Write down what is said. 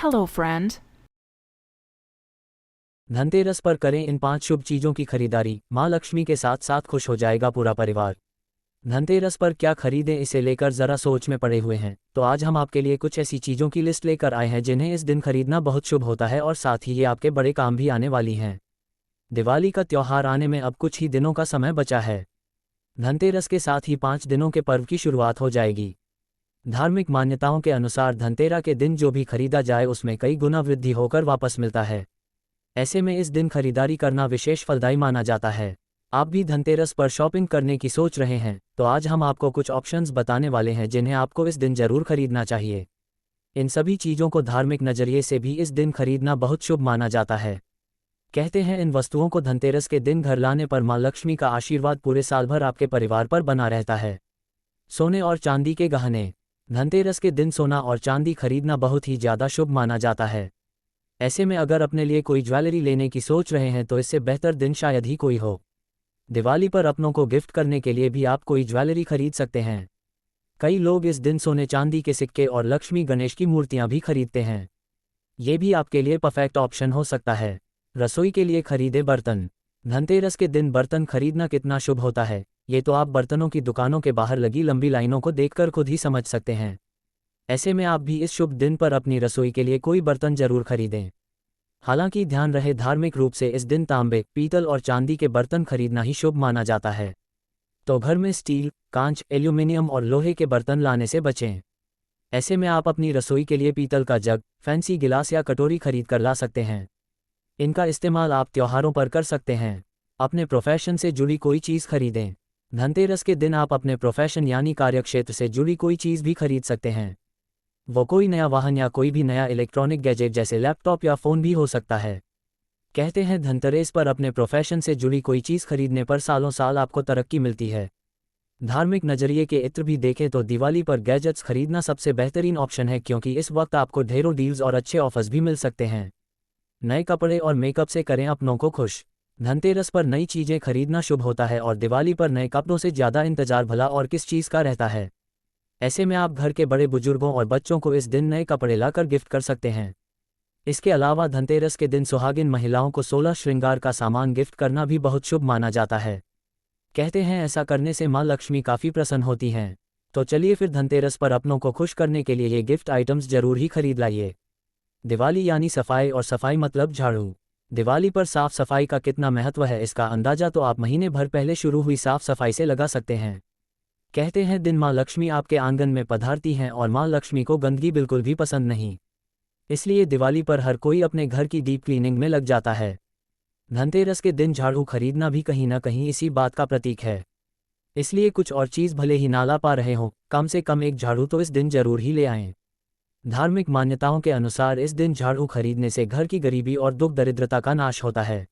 Hello, friend. Dhanteras पर करें इन 5 शुभ चीजों की खरीदारी, मां लक्ष्मी के साथ साथ खुश हो जाएगा पूरा परिवार। धनतेरस पर क्या खरीदें, इसे लेकर जरा सोच में पड़े हुए हैं, तो आज हम आपके लिए कुछ ऐसी चीजों की लिस्ट लेकर आए हैं जिन्हें इस दिन खरीदना बहुत शुभ होता है और साथ ही ये आपके बड़े काम भी आने वाली हैं। दिवाली का त्योहार आने में अब कुछ ही दिनों का समय बचा है। धनतेरस के साथ ही 5 दिनों के पर्व की शुरुआत हो जाएगी। धार्मिक मान्यताओं के अनुसार धनतेरस के दिन जो भी खरीदा जाए उसमें कई गुना वृद्धि होकर वापस मिलता है। ऐसे में इस दिन खरीदारी करना विशेष फलदायी माना जाता है। आप भी धनतेरस पर शॉपिंग करने की सोच रहे हैं, तो आज हम आपको कुछ ऑप्शंस बताने वाले हैं जिन्हें आपको इस दिन जरूर खरीदना चाहिए। इन सभी चीज़ों को धार्मिक नज़रिए से भी इस दिन खरीदना बहुत शुभ माना जाता है। कहते हैं इन वस्तुओं को धनतेरस के दिन घर लाने पर मां लक्ष्मी का आशीर्वाद पूरे साल भर आपके परिवार पर बना रहता है। सोने और चांदी के गहने। धनतेरस के दिन सोना और चांदी खरीदना बहुत ही ज़्यादा शुभ माना जाता है। ऐसे में अगर अपने लिए कोई ज्वेलरी लेने की सोच रहे हैं तो इससे बेहतर दिन शायद ही कोई हो। दिवाली पर अपनों को गिफ्ट करने के लिए भी आप कोई ज्वेलरी खरीद सकते हैं। कई लोग इस दिन सोने चांदी के सिक्के और लक्ष्मी गणेश की मूर्तियां भी खरीदते हैं। ये भी आपके लिए परफेक्ट ऑप्शन हो सकता है। रसोई के लिए खरीदे बर्तन। धनतेरस के दिन बर्तन खरीदना कितना शुभ होता है, ये तो आप बर्तनों की दुकानों के बाहर लगी लंबी लाइनों को देखकर खुद ही समझ सकते हैं। ऐसे में आप भी इस शुभ दिन पर अपनी रसोई के लिए कोई बर्तन जरूर खरीदें। हालांकि ध्यान रहे, धार्मिक रूप से इस दिन तांबे, पीतल और चांदी के बर्तन खरीदना ही शुभ माना जाता है। तो घर में स्टील, कांच, एल्यूमिनियम और लोहे के बर्तन लाने से बचें। ऐसे में आप अपनी रसोई के लिए पीतल का जग, फैंसी गिलास या कटोरी खरीद कर ला सकते हैं। इनका इस्तेमाल आप त्योहारों पर कर सकते हैं। अपने प्रोफेशन से जुड़ी कोई चीज़ खरीदें। धनतेरस के दिन आप अपने प्रोफेशन यानी कार्यक्षेत्र से जुड़ी कोई चीज़ भी खरीद सकते हैं। वो कोई नया वाहन या कोई भी नया इलेक्ट्रॉनिक गैजेट जैसे लैपटॉप या फ़ोन भी हो सकता है। कहते हैं धनतेरस पर अपने प्रोफेशन से जुड़ी कोई चीज़ खरीदने पर सालों साल आपको तरक्की मिलती है। धार्मिक नज़रिए के इत्र भी देखें तो दिवाली पर गैजेट्स खरीदना सबसे बेहतरीन ऑप्शन है, क्योंकि इस वक्त आपको ढेरों डील्स और अच्छे ऑफर्स भी मिल सकते हैं। नए कपड़े और मेकअप से करें अपनों को खुश। धनतेरस पर नई चीज़ें खरीदना शुभ होता है और दिवाली पर नए कपड़ों से ज़्यादा इंतजार भला और किस चीज़ का रहता है। ऐसे में आप घर के बड़े बुजुर्गों और बच्चों को इस दिन नए कपड़े लाकर गिफ्ट कर सकते हैं। इसके अलावा धनतेरस के दिन सुहागिन महिलाओं को 16 श्रृंगार का सामान गिफ्ट करना भी बहुत शुभ माना जाता है। कहते हैं ऐसा करने से मां लक्ष्मी काफ़ी प्रसन्न होती हैं। तो चलिए फिर धनतेरस पर अपनों को खुश करने के लिए ये गिफ्ट आइटम्स जरूर ही खरीद लाइए। दिवाली यानी सफाई, और सफाई मतलब झाड़ू। दिवाली पर साफ सफाई का कितना महत्व है, इसका अंदाजा तो आप महीने भर पहले शुरू हुई साफ सफाई से लगा सकते हैं। कहते हैं दिन मां लक्ष्मी आपके आंगन में पधारती हैं और मां लक्ष्मी को गंदगी बिल्कुल भी पसंद नहीं। इसलिए दिवाली पर हर कोई अपने घर की डीप क्लीनिंग में लग जाता है। धनतेरस के दिन झाड़ू खरीदना भी कहीं ना कहीं इसी बात का प्रतीक है। इसलिए कुछ और चीज़ भले ही ना ला पा रहे हों, कम से कम एक झाड़ू तो इस दिन जरूर ही ले आएं। धार्मिक मान्यताओं के अनुसार इस दिन झाड़ू खरीदने से घर की गरीबी और दुख दरिद्रता का नाश होता है।